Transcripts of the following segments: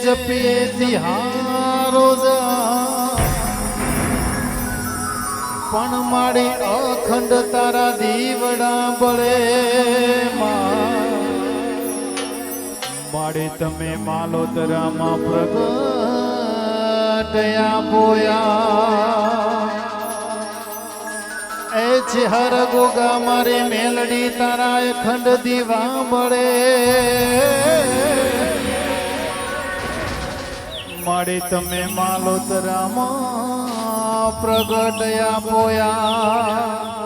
જપીએ તિહારો પણ મારી અખંડ તારા દીવડા બળે માડી તમે માલોતરામાં પ્રગટયા પોયા એ છે હર ગોગા મારી મેલડી તારા અખંડ દીવા બળે માડી તમે માલોતરામાં પ્રગટયા પોયા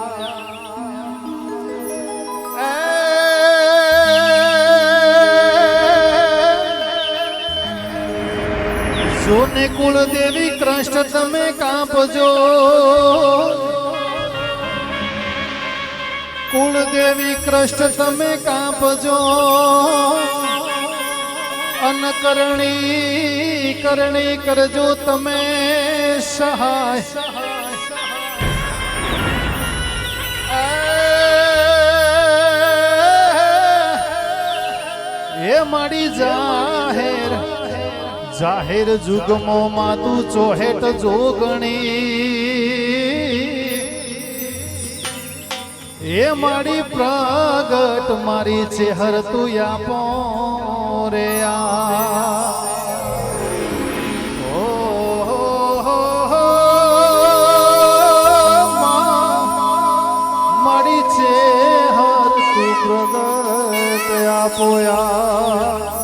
જોને કુળદેવી કૃષ્ણ તમે કાપજો કુળદેવી કૃષ્ણ તમે કાપજો અનકરણી કરણી કરજો તમે સહાય એ મારી જાહેર જાહેર જુગમો માં તું ચોહેટ જોગણી એ મારી પ્રગટ મારી ચેહર તું આપો રે મારી ચેહર તું પ્રગટ આપોયા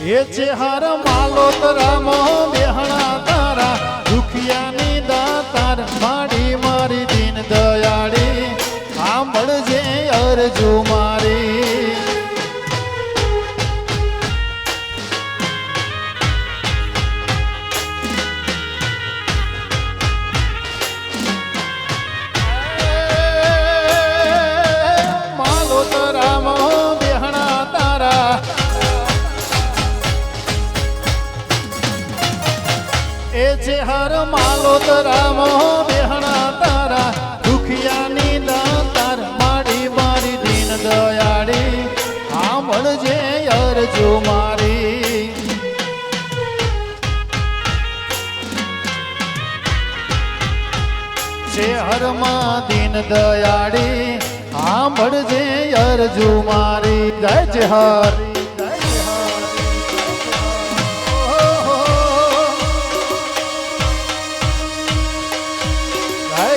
એ ચેહર માલોતરામો બેહણા તારા દુખિયાની દાતાર માડી મારી દીન દયાળી સાંભળજે અરજુ મારી માલોતરામો બેહણા તારા એ ચેહર માલોતરામો બેહણા તારા દુખિયાની દાતાર માડી મારી દીન દયાળી સાંભળજે અરજુ મારી ચેહર માં દીન દયાળી સાંભળજે અરજુ મારી જય ચેહર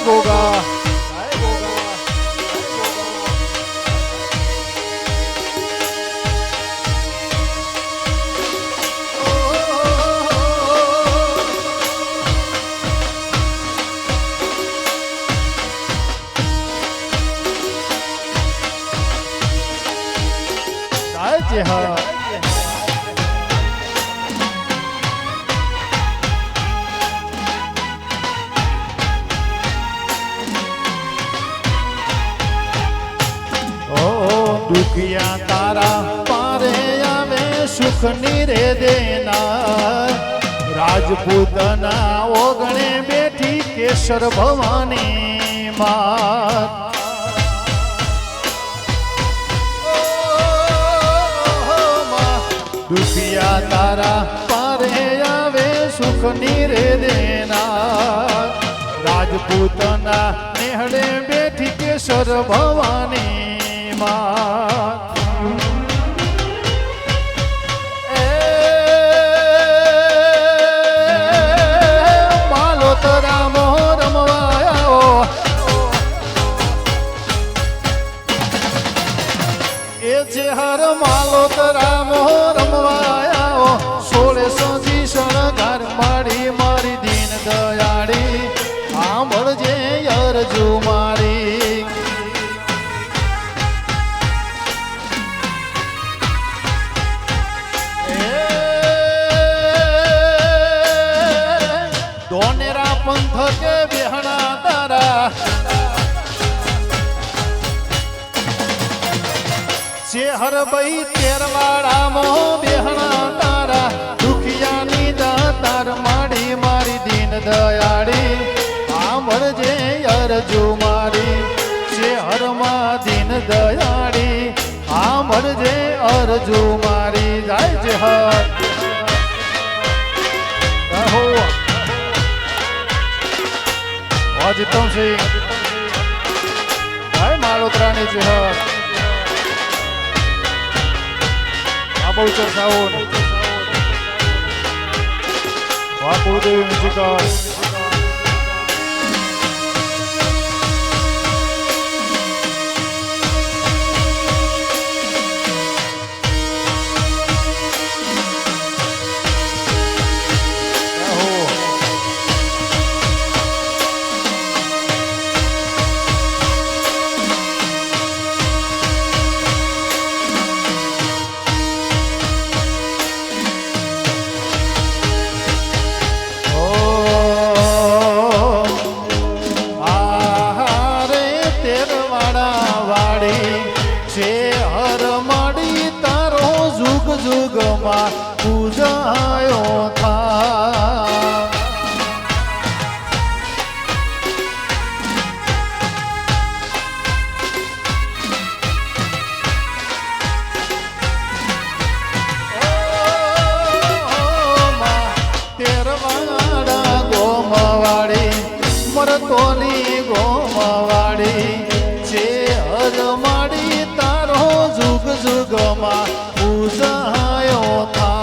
ગોગા દુખિયા તારા પારે આવે સુખની રે દેનાર રાજપૂતના ઓગણે બેઠી કેસર ભવાની માત દુખિયા તારા પારે આવે સુખની રે દેનાર રાજપૂતના નેહડે બેઠી કેસર ભવાની માલોતરામો રમવાયો એ ચેહર માલોતરામો રમવાયો સોળે સોજી શણગાર માડી મારી દીન દયાળી સાંભળજે અરજુ મારી શેહર ભાઈ તેરવાડામાં બેહણા તારા દુખિયાની દાતાર માડી મારી દીન દયાળી સાંભળજે અરજુ મારી શેહરમાં દીન દયાળી સાંભળજે અરજુ મારી જાય છે હર રહો અજીતમ સિંહ ભાઈ માળોતરાની છે હર બહુચર સાઉન્ડ વાકુળદેવી મ્યુઝિકલ જુગમાં પૂજાયો થા તેરવાડા ગોમવાડી મરતોની ગોમવાડી છે હરમાડી તારો જુગ જુગમાં પૂજાયો થા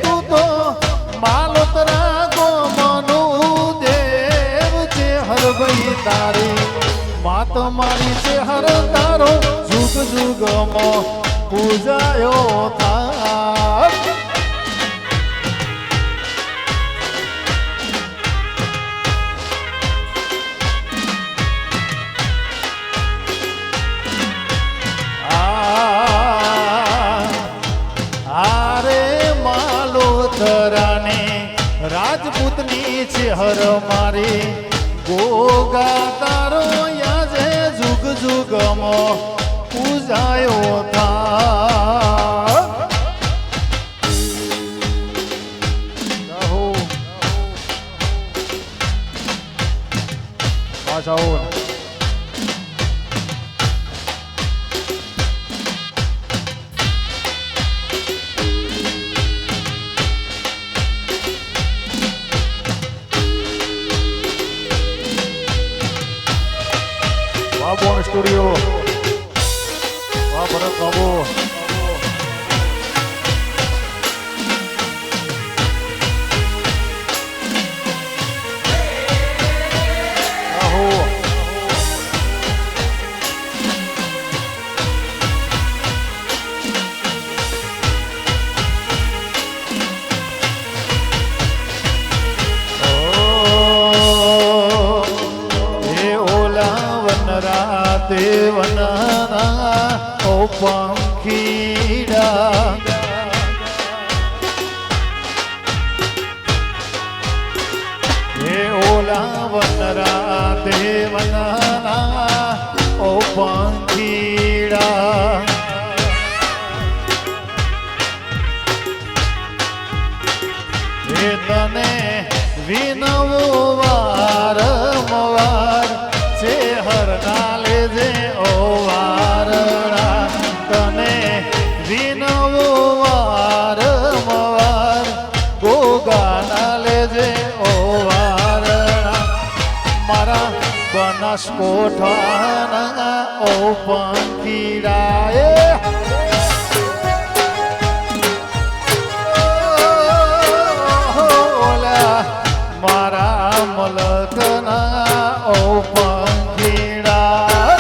તું તો માલોતરા ગોમનું દેવ છે હરભાઈ તારી માત મારી છે હર તારો જુગ જુગમાં પૂજાયો થા આરે માલોતરાને રાજપૂતની છે હર મારી ગોગા તારો યાજે જુગ જુગમાં પૂજાયો થા પાછાઓ બાબુ સ્ટુડિયો વાહ ભરત બાબુ દેવના ઓ પંખીડા હે ઓલા વનરા દેવના ઓ પંખીડા હે તને વિનવો વારંવાર છે હરના લેજે ઓ વારણા તને વિનવો વારંવાર ગોગાના લેજે ઓ વારણા મારા બનાસકોઠાના ઓ પંખીડાએ મારા મલકના ઓ પંખીડા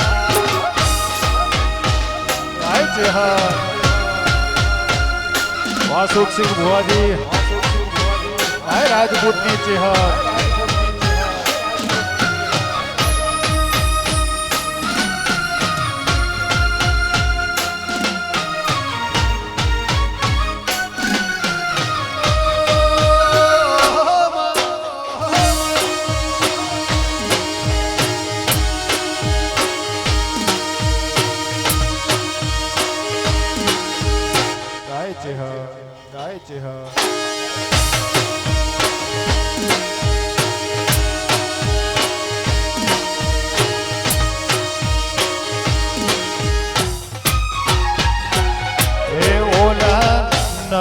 વાસુકસિંહ ભુવાજી રાજપૂતની ચેહર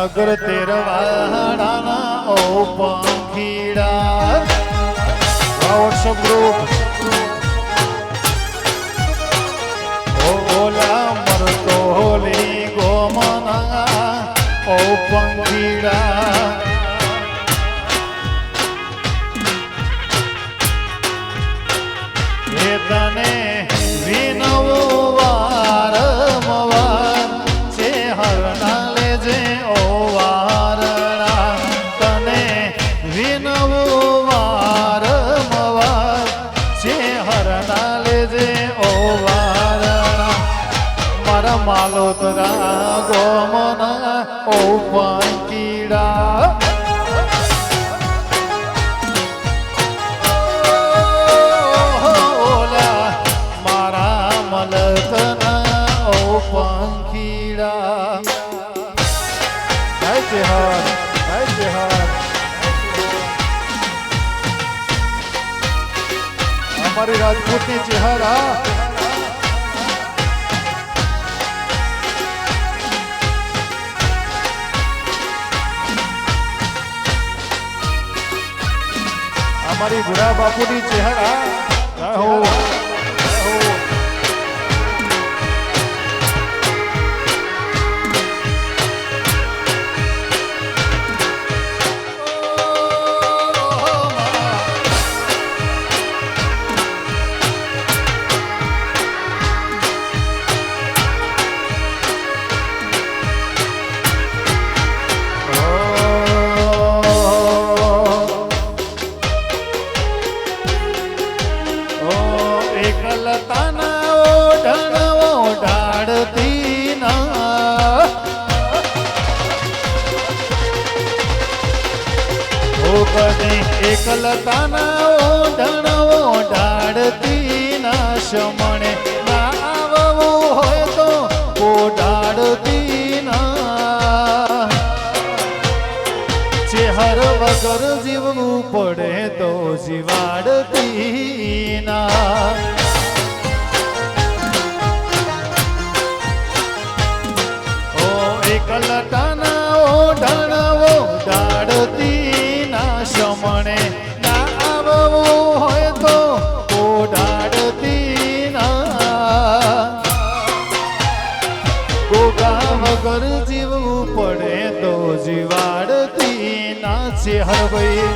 નગર તેરવાડાના ઓ પંખીડા વોટ્સઅપ ગ્રુપ ઓલા મરતો હોલી ગોમના ઓ પંખીડા એ તને વિનવું વારંવાર છે હરના લેજે ઓ વારણા તને વિનવું વારંવાર છે હરના લેજે ઓ વારણા મારા માલોતરા ગોમના ઓ પંખીડા हमारी राजपूतनी चेहरा हमारी बुरा बापूनी चेहरा हो એકલતાના ઓઢણવો ઢાળતી ના શમણે ના આવવું હોય તો ઓઢાડતી ના ચેહર વગર જીવવું પડે તો જીવાડતી ના ઓ એકલતાના ઓઢણવો ઢાળતી શમણે ના આવવું હોય તો ઓઢાડતી ના ગોગા વગર જીવવું પડે તો જીવાડતી ના છે હરભાઈ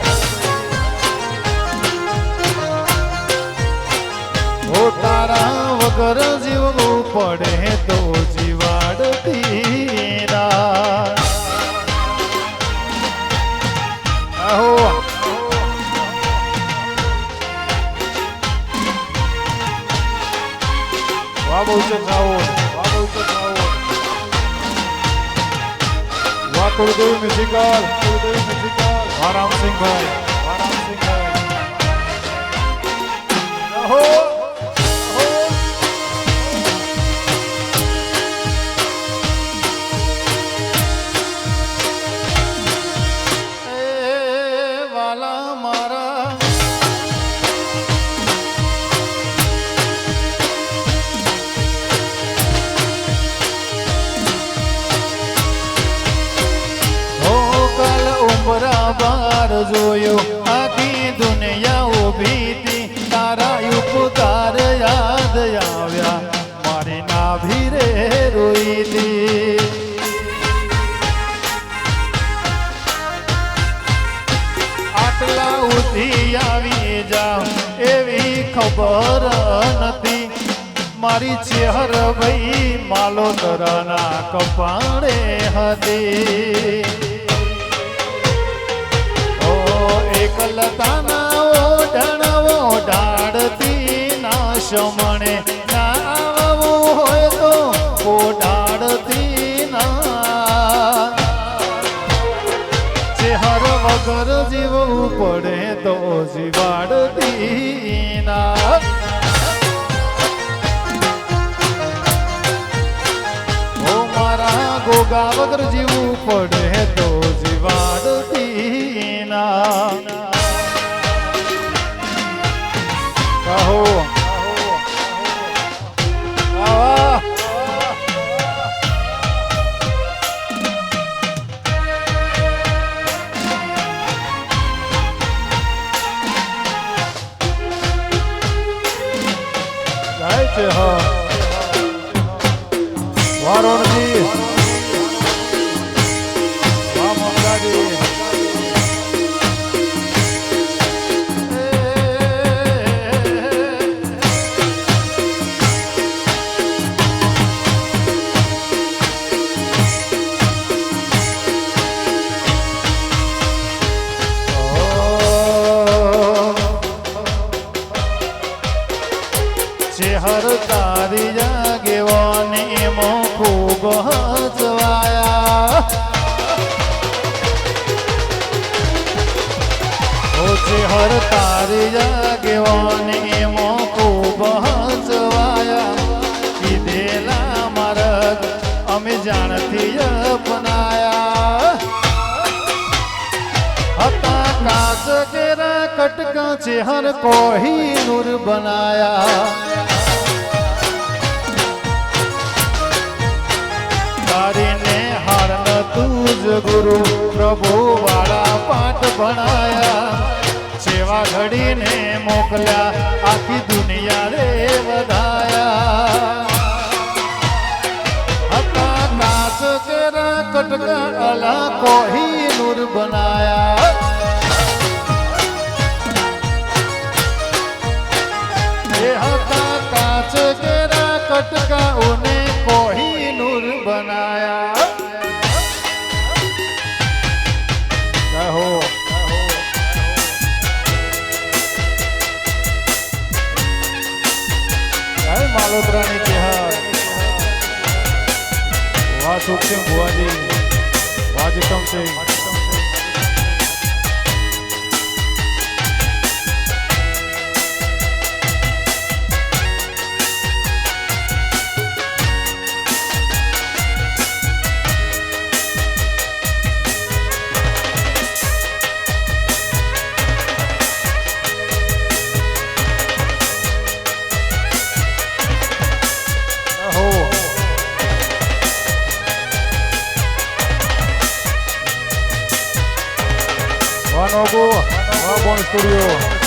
ઓ તારા વગર જીવવું પડે તો જીવાડતી ના कुलदेव म्यूजिकल आराम सिंह भाई બાર જોયો આખી દુનિયા ઉભી હતી તારા ઉપકાર યાદ આવ્યા મારી નાભી રે રોઈ હતી આટલા ઉઠી આવી જાવ એવી ખબર નથી મારી ચેહર ભાઈ માલોતરાના કપાળે હતી એકલતાના ઓઢણવો ઢાળતી ના શમણે ના આવવું હોય તો ઓઢાડતી ના ચેહર વગર જીવવું પડે તો જીવાડતી ના ઓ મારા ગોગા વગર જીવવું પડે તો જીવાડતી ના કહો છે હા વારોણજી વાહ મોકલાજી હર તારી જાગેવાની મો ખૂબ હસવાયા ઓછે હર તારી જાગેવાની મો ખૂબ હસવાયા કીધેલા માર્ગ અમે જાણથી અપનાયા હતા કાચ કેરા કટકા છે હર કોઈ નૂર બનાયા તારીને હારન તુજ ગુરુ પ્રભુ વાળા પાઠ ભણાયા સેવા ઘડીને મોકલ્યા આખી દુનિયા રે વધાયા હતા કાચ કેરા કટકા અલા કોઈ નૂર બનાયા એ હતા કાચ કેરા કટકા ઉને કોઈ નૂર બનાયા કહો માલોતરાની કેહર વાહ સુખસિંહ ભુવાજી વાહ જીતમસિંહ Nogo, Bon Studio.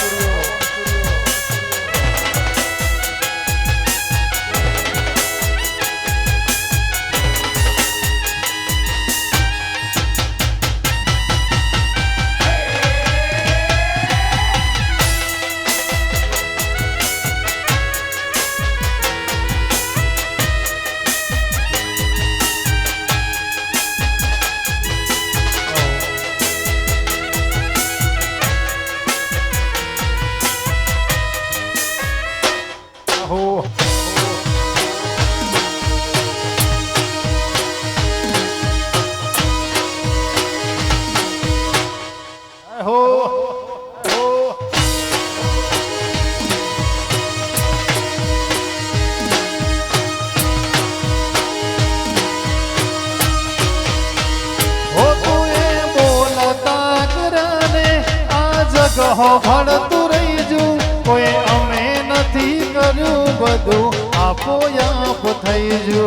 કહો ભળતું રહીજુ કોઈ અમે નથી કર્યું બધું આપો આપ થઈ જો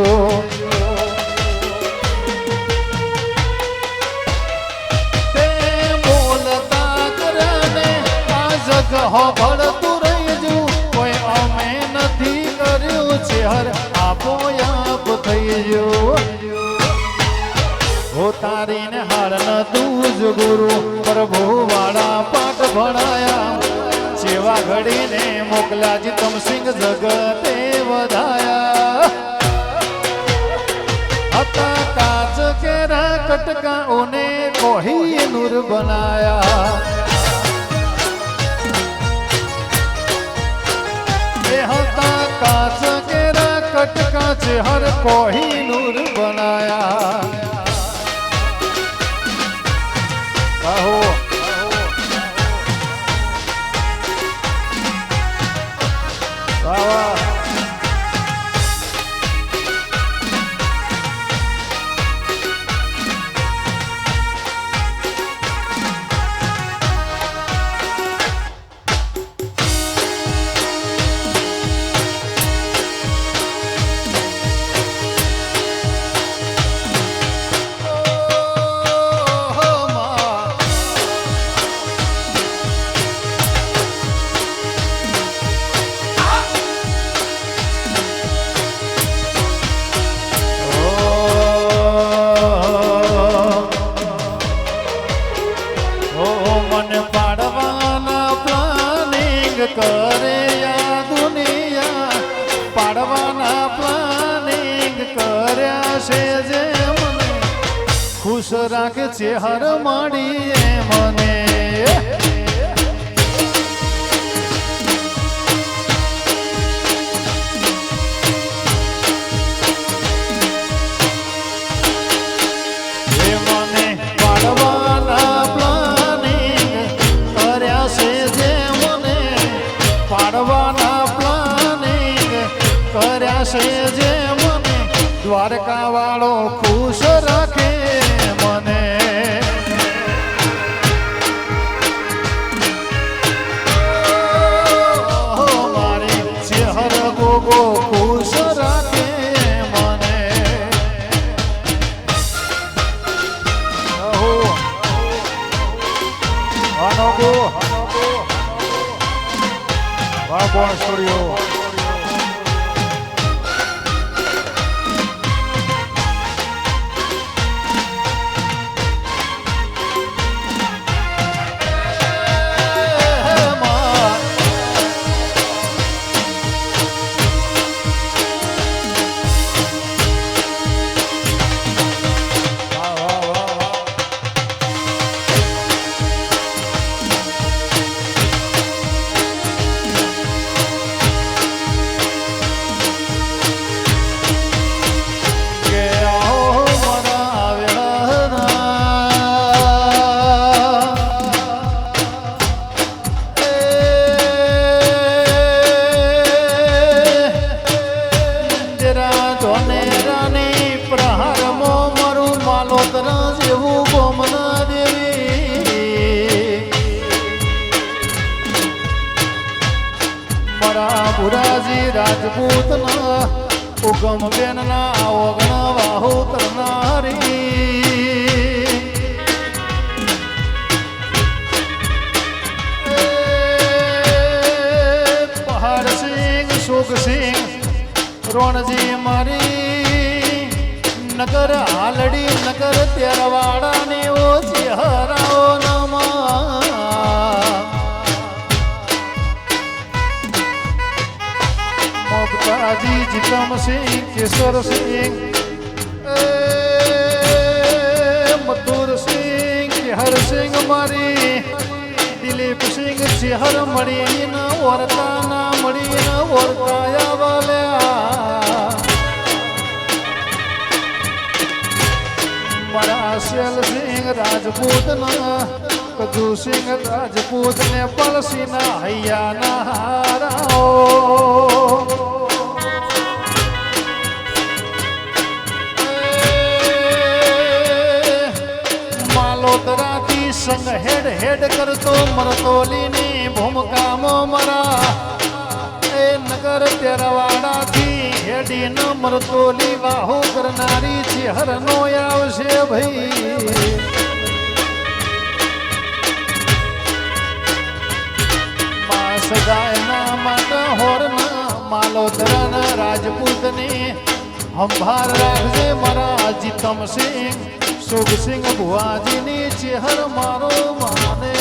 તે બોલતા કર્યાને આ જગહ ભળતું રહીજુ કોઈ અમે નથી કર્યું છે હર આપો આપ થઈ જો હો તારીને હારન તુજ ગુરુ પ્રભુ વાળા પાઠ ભણાયા સેવા ઘડીને મોકલ્યા જીતમસિંહ જગતે વધાયા હતા કાચ કેરા કટકા ઓને કોઈ નૂર બનાયા એ હતા કાચ કેરા કટકા છે હર કોઈ નૂર બનાયા કહો વાહ ખુશ રાખે છે હર માડી મને પાડવાના પ્લાનિંગ કર્યા છે જે મને દ્વારકા વાળો ખુશ રાખે મને મારી ચહેર ગોગો ખુશ રાખે મને અનોગો કોણ સ્ટુડિયો પુરાજી રાજપૂત ના ઉગમ બેન ના ઓગણ વાહુ કરનારી પહાડ સિંહ સુખ સિંહ રોણજી મારી નગર હાલડી નગર તેરવાડા ને ઓછી હરાઓ નમા મોગતાજી જીતમ સિંહ કેશર સિંહ મધુર સિંહ કેહર સિંહ મારી દિલીપ સિંહ ચેહર મળી ન ઓરતા ના મળી ન ઓરતાયા વાલ્યા મારા શેલ સિંહ રાજપૂત ના કજુ સિંહ રાજપૂત ને પલસી ના હૈયા ના હારાઓ માલોતરાથી સંગ હેડ હેડ કરતો મરતોલી ની ભૂમકામો મરા એ નગર તેરવાડાથી હેડી ન મરતોલી વાહુ કરનારી ચેહર નો આવશે ભાઈ સદાયના માતા હોરના માલોદરાના રાજપૂતને સંભાર રાખજે મારા જીતમ સિંહ સુખ સિંહ ભુવાજીની ચેહર મારો માને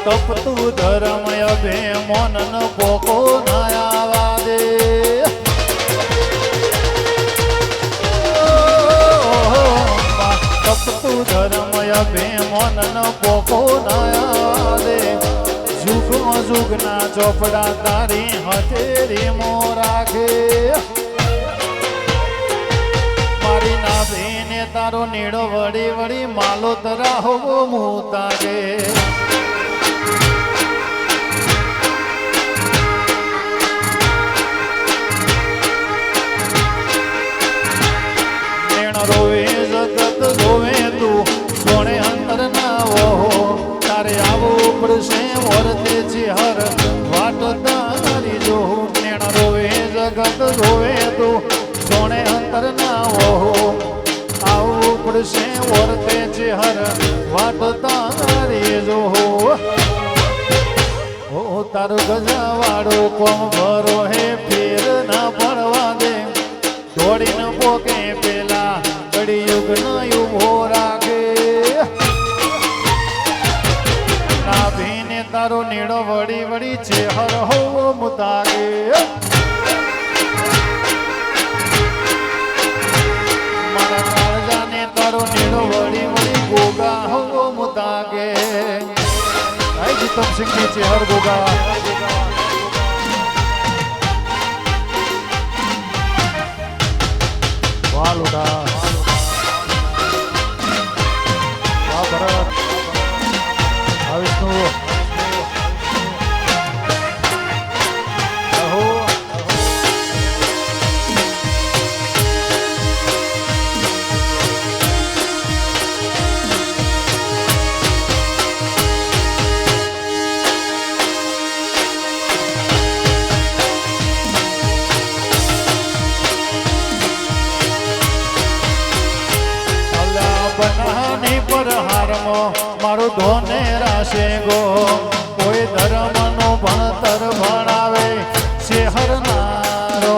તપતું ધર્મ અભે મોન ન પોકો નયા દે તપતું ધર્મ અભે મોન ન પોકો નયા દે જુગમાં જુગના ચોપડા તારી હથેરી મો રાખે મારી ના બેને તારો નીડો વળી વળી માલો તરા હોવો મુતાગે છે ઓરતે છે હર વાત તારી જો હો તારું ગજાવાળો કોમ ભરો હે ફેર ના પડવા દે દોડીને પોકે પેલા કળિયુગ ન ઉભો રાખે નાભીને તારો નીડો વળી વળી છે હર હો મુતાગે મારા કાળજાને તારો નીડો વળી વળી ગોગા હો મુતાગે આઈ જીતમ સિંહ ની છે હર ગોગા વાહ લોડા વાહ ભરત આ વિષ્ણુ અહો બનાની પર હારમો મારું ધોને રાશે ગો કોઈ ધર્મનું ભણતર ભણાવે છે હરનારો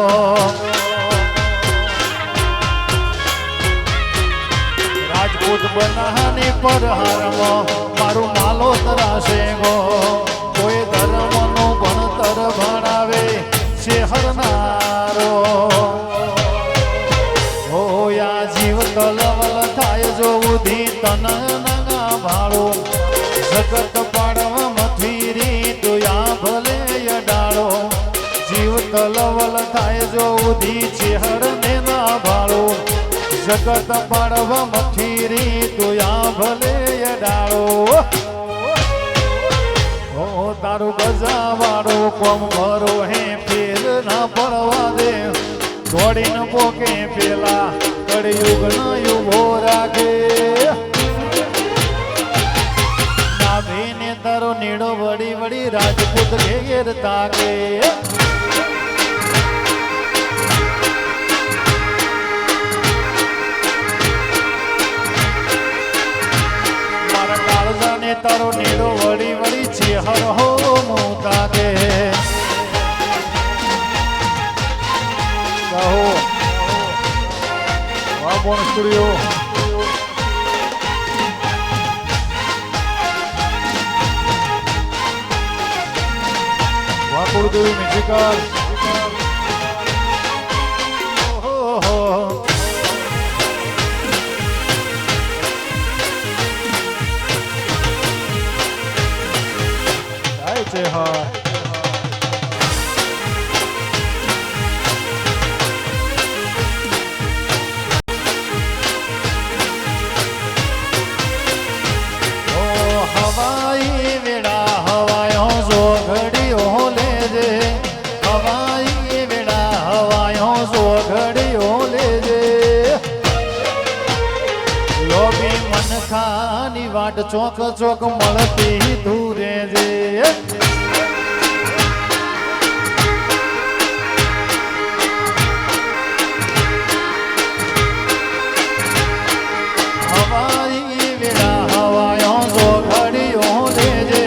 રાજપૂત બનાની પર હારમો મારું માલો તરાશે ગો કોઈ ધર્મનું ભણતર ભણાવે છે હરનારો હોયા જીવ તલવલ થાય જો ઉધી તન ના ભાળો જગત પાડવા મથવીરી તુયા ભલે ડાળો જીવ તલવલ થાય જો ઉધી ચેહરને ના ભાળો જગત પાડવા મથવીરી તુયા ભલે ડાળો હો તારું ગજાવાળો કોમ ભરો હે ફેર ના પડવા દે દોડીને પોકે પેલા કળિયુગ ન ઉભો રાખે નાભીને તારો નીડો વળી વળી રાજપૂત ઘેર તાકે મારા કાળજાને તારો નીડો વળી વળી છે હર હો મુતાકે કહો વાહ બોન સ્ટુડિયો વાહ કુળદેવી મ્યુઝિકલ જાય છે હા હવાઈ વેળા હવાયો જો ઘડીઓ લેજે હવાઈ વેળા હવાયો જો ઘડીઓ લેજે લોભી મનખાની વાટ ચોક ચોક મળતી દૂરે જે હવાઈ વેળા હવાયો જો ઘડીઓ લેજે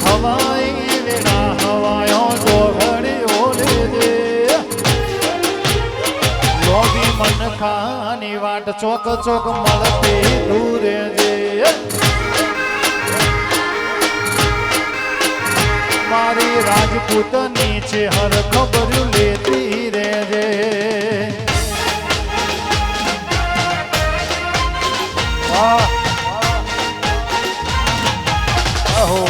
હવાઈ વેળા હવાયો જો ઘડીઓ લેજે લોભી મનખાની વાટ ચોક ચોક મળતી દૂરે જે મારી રાજપૂતની છે હર ખબર્યું લેતી રેજે વાહ અહો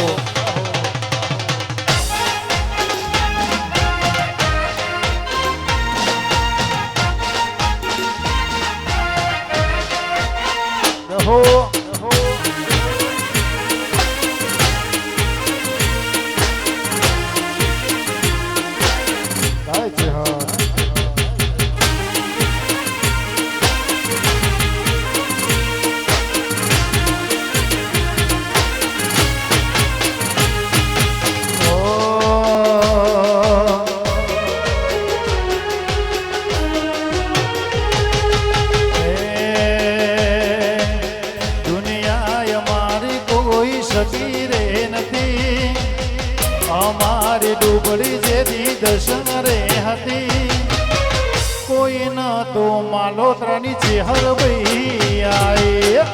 અહો થાય છે હા મારાની ચેહર ભાઈ આય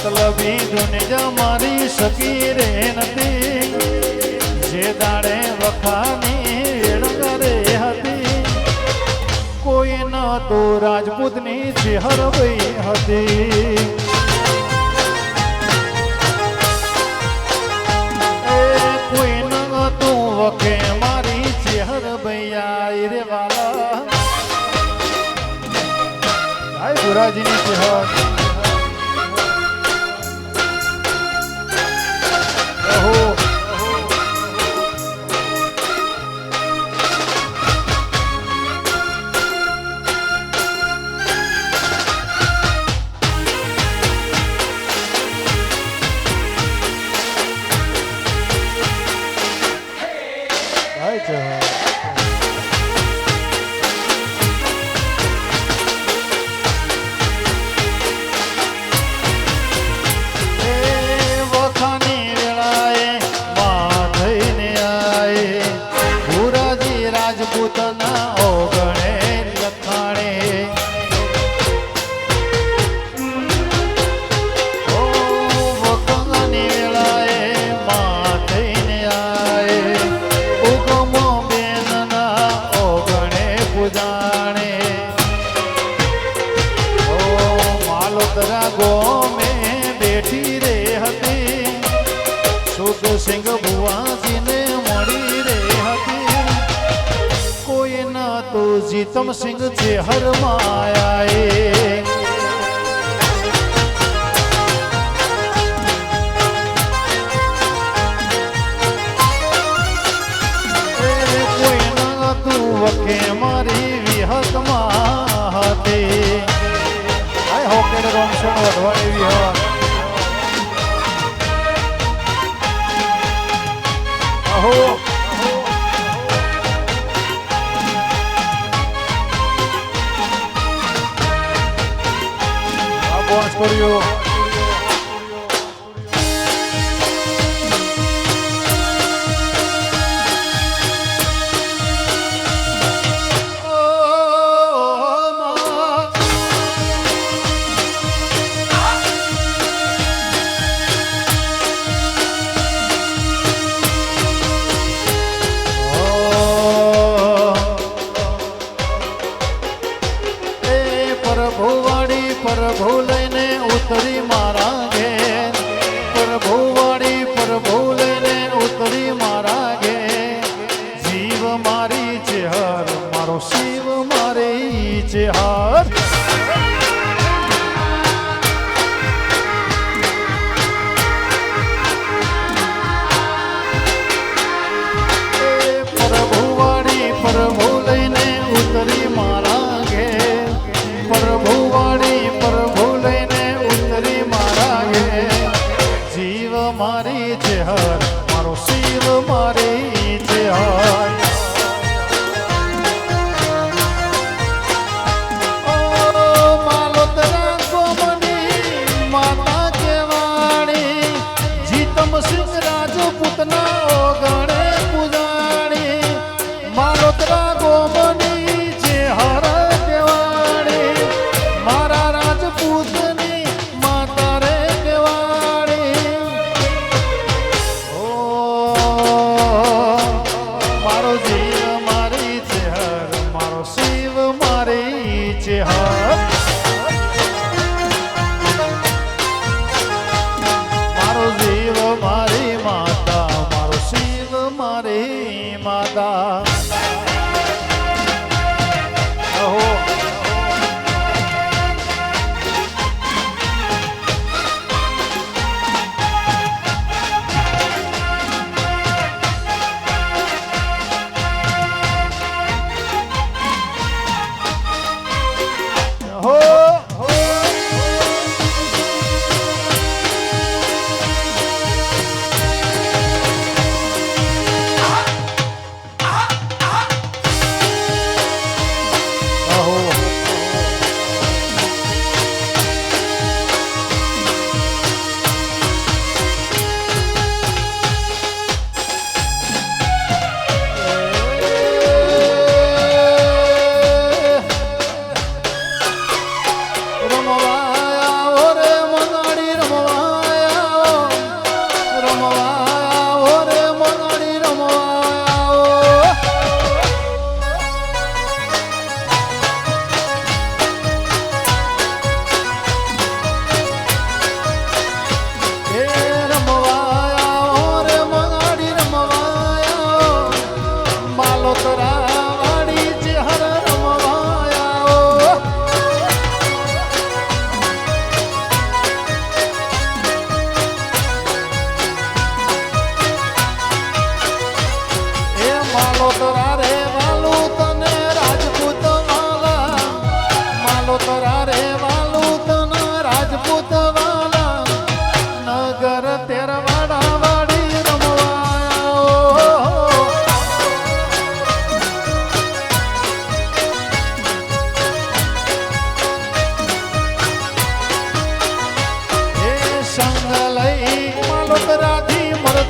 મતલબી દુનિયા મારી સકી રે નથી જે દાડે વખાની રે હતી કોઈ ન તો રાજપૂતની ચેહર ભાઈ હતી કોઈ ન તું વખે મારી ચેહર ભાઈ રે વાલા ભાઈ ગુરાજીની ચેહર રાજપૂતના ઓગણે લખાણે ઓ વખણાની વેળાએ માથઈને આય ઉગમો બેનના ઓગણે પૂજાણે ઓ માલોતરા ગોમે બેઠી રે હતી સુખ સિંહ ભુવાજીને મળી રે હતી તો જીતમ સિંહ ચેહર માયાએ કોઈ ન તું વખે મારી વિહતમાં હતી આય હોકે રોમસણ વધવાની વિહત અહો કર્યો પ્રભુ લઈને ઉતરી મારા ઘેર પ્રભુ વાળી પ્રભુ લઈને ઉતરી મારા ઘેર જીવ મારી ચેહર મારો શિવ મારી ચેહર પ્રભુ વાળી પ્રભુ લઈને ઉતરી મારા ઘેર પ્રભુ વાળી પ્રભુ લઈને ઉતરી મારા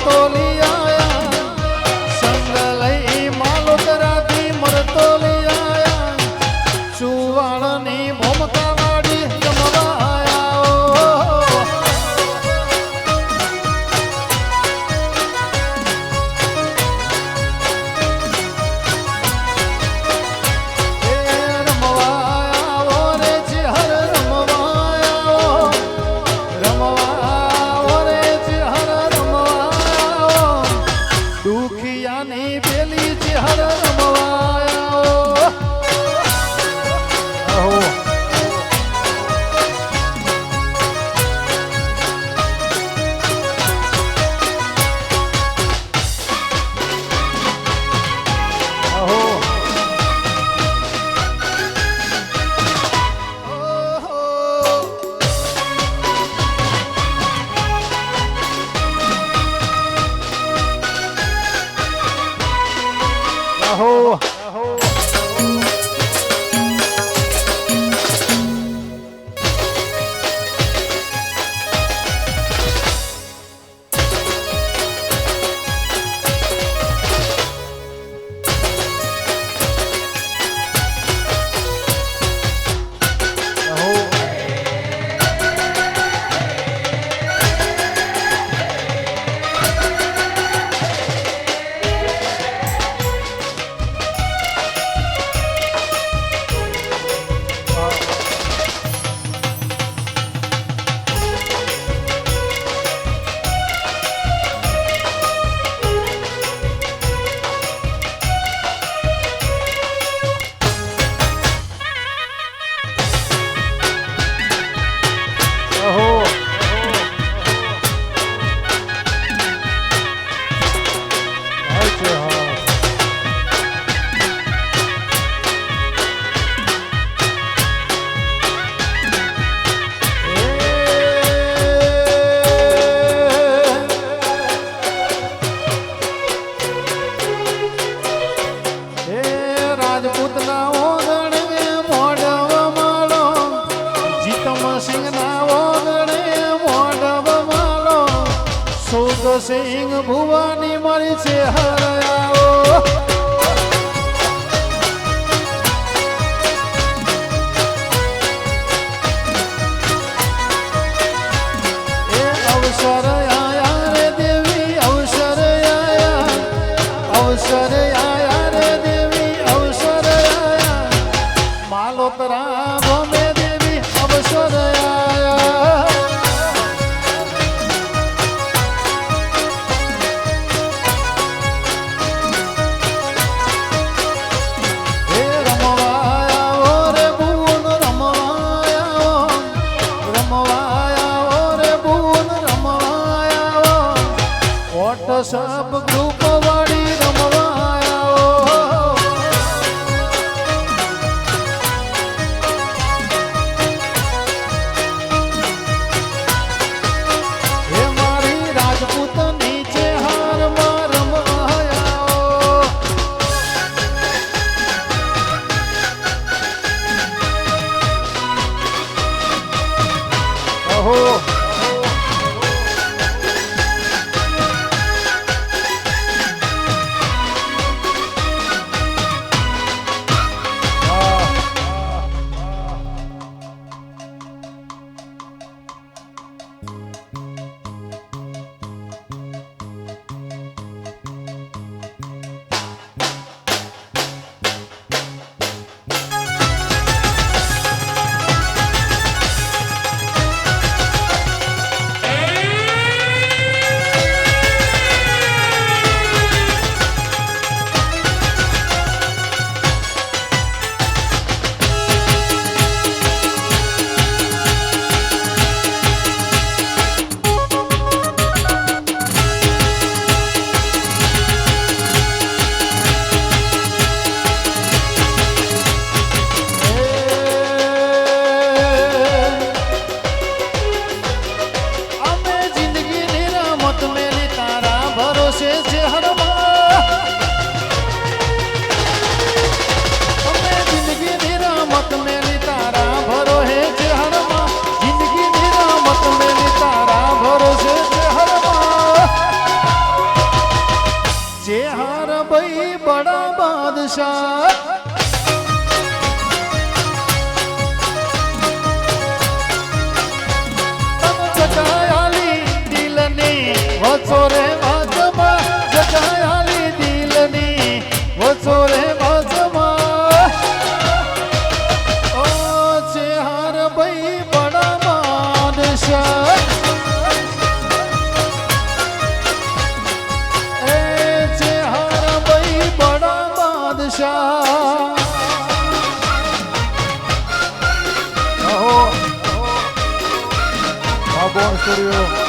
તો લઈ આયા સંગ લઈ માલોતરાથી મરતો લઈ આયા સુવાળની ભૂમકા વાળી જમવા આયા દુખિયાની પેલી ચેહર રમવાયા Oh. સિંહ ભુવાની મારી છે હરયાઓ એ અવસર આયા રે દેવી અવસર આયા રે દેવી અવસર આયા માલોતરા ગમે દેવી અવસર આયા સબ ગ્રુપ વાળી રમવાયા હે મારી રાજપૂત નીચે હારમાં રમવાયા અહો બાદશાહ જગાયાલી દિલની વચો રે બાજમાં જગાયાલી દિલની વચો રે બાજમાં ઓ ચેહાર ભાઈ બડા બાદશાહ એ ચેહાર ભાઈ બડા બાદશાહ Boa Studio.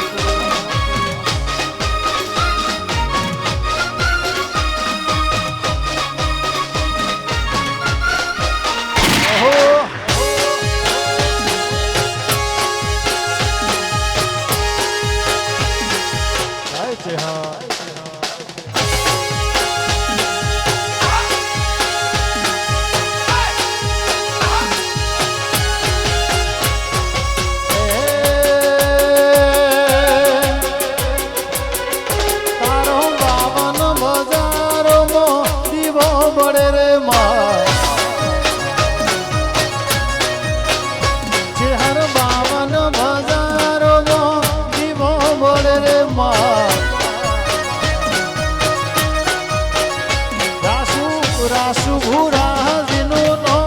રાસુ ભૂરા જીનું નો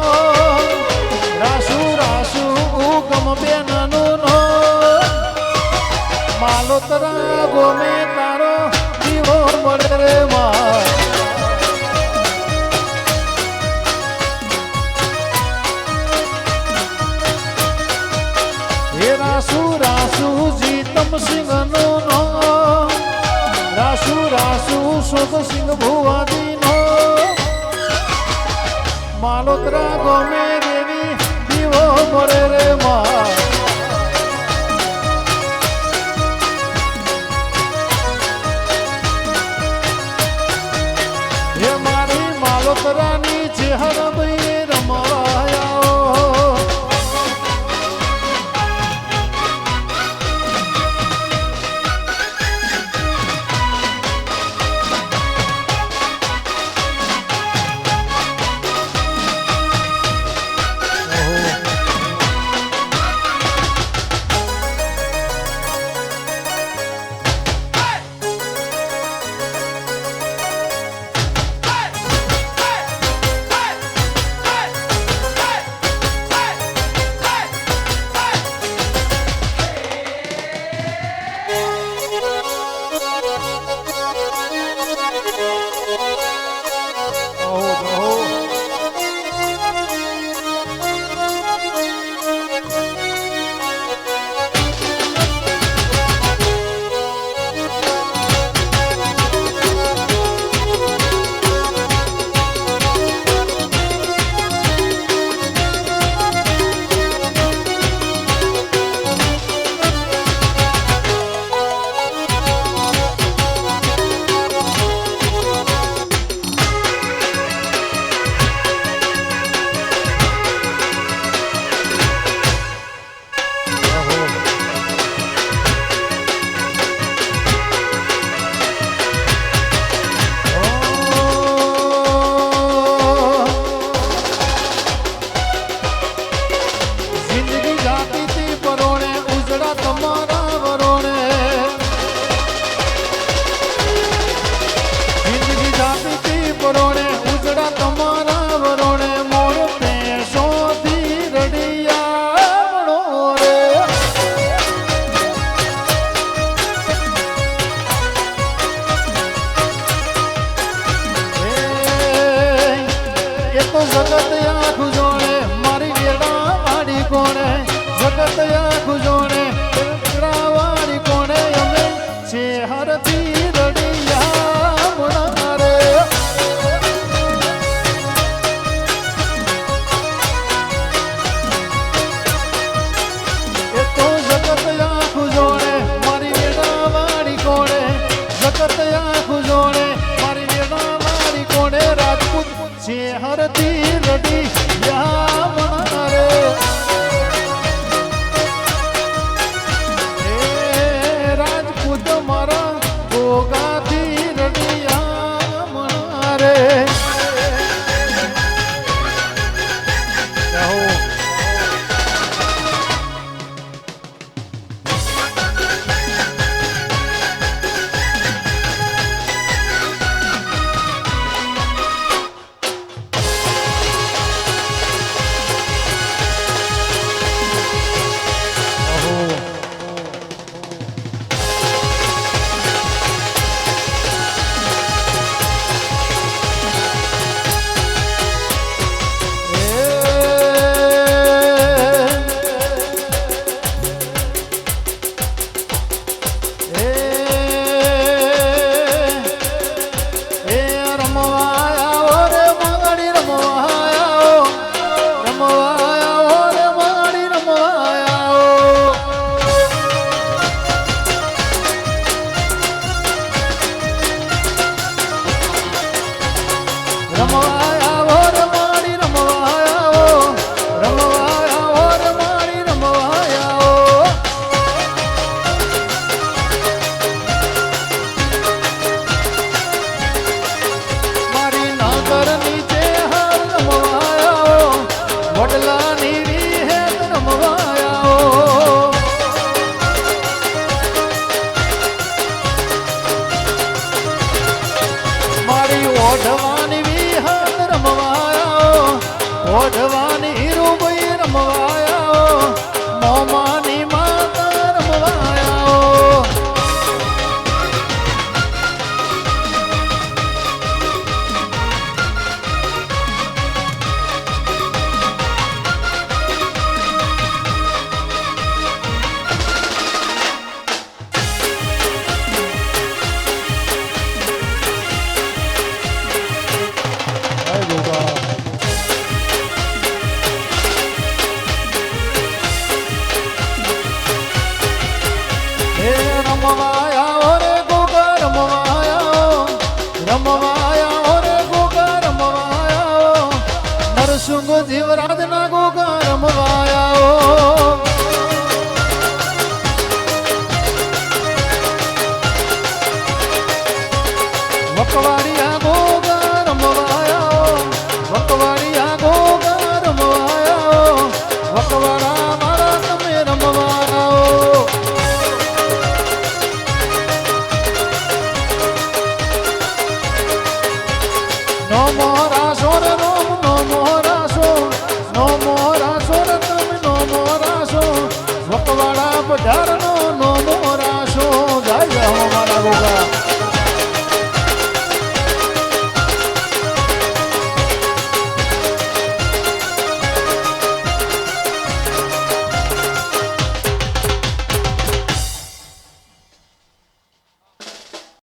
રાસુ રાસુ ઉગમ બેનનું નો માલોતરા ગોમે તારો દીવો મળે રે માં હે રાસુ રાસુ જીતમ સિંહ નો નો રાસુ રાસુ શોભ સિંહ ભુવાજી નો માલોતરા ગોમે દેવી દીવો મળે રે માં હે મારી માલોતરાની ચેહર ભાઈ રમાયા રમવાયા રે ગોગા રમવાયા નરસિંહ જીવરાજ ના ગોગા રમવાયા વકવાડિયા ગોગા રમવાયા વકવાડિયા ગોગા રમવાયા વકવાડા મારા તમે રમવાયા નો મોરા સોર રોમ નો મોરા સો નો મોરા સોર તમે નો મોરા સો વકવાડા પધારનો નો મોરા સો